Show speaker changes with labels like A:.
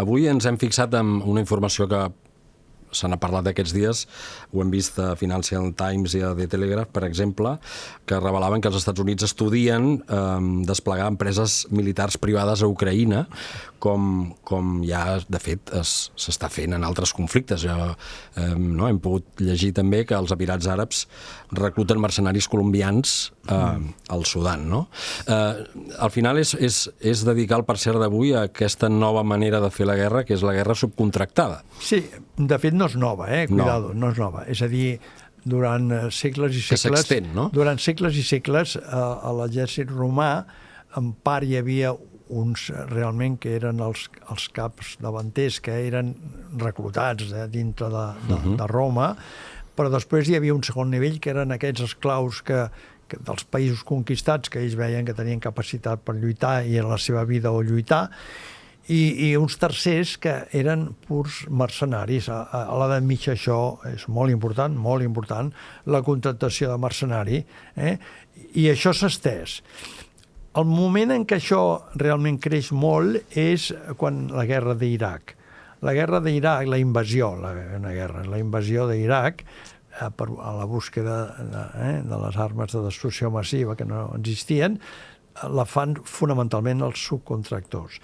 A: Avui ens hem fixat en una informació que se n'ha parlat aquests dies, ho hem vist a Financial Times i a The Telegraph, per exemple, que revelaven que els Estats Units estudien desplegar empreses militars privades a Ucraïna, com ja, de fet, s'està fent en altres conflictes. Hem pogut llegir també que els Emirats Àrabs recluten mercenaris colombians al Sudan. Al final és dedicar el parcer d'avui a aquesta nova manera de fer la guerra, que és la guerra subcontractada.
B: Sí, de fet no és nova, cuidado, no és nova. És a dir, durant segles i segles...
A: Que s'extén, no?
B: Durant segles i segles a l'exèrcit romà en part hi havia uns realment que eren els caps davanters que eren reclutats dintre de Roma, però després hi havia un segon nivell que eren aquests esclaus que dels països conquistats que ells veien que tenien capacitat per lluitar i en la seva vida o lluitar, i uns tercers que eren purs mercenaris. A l'edat mitja això és molt important, la contractació de mercenari, i això s'ha estès. El moment en què això realment creix molt és quan la guerra d'Iraq. La guerra d'Iraq, la invasió d'Iraq, a la búsqueda de les armes de destrucció massiva que no existien, la fan fonamentalment els subcontractors.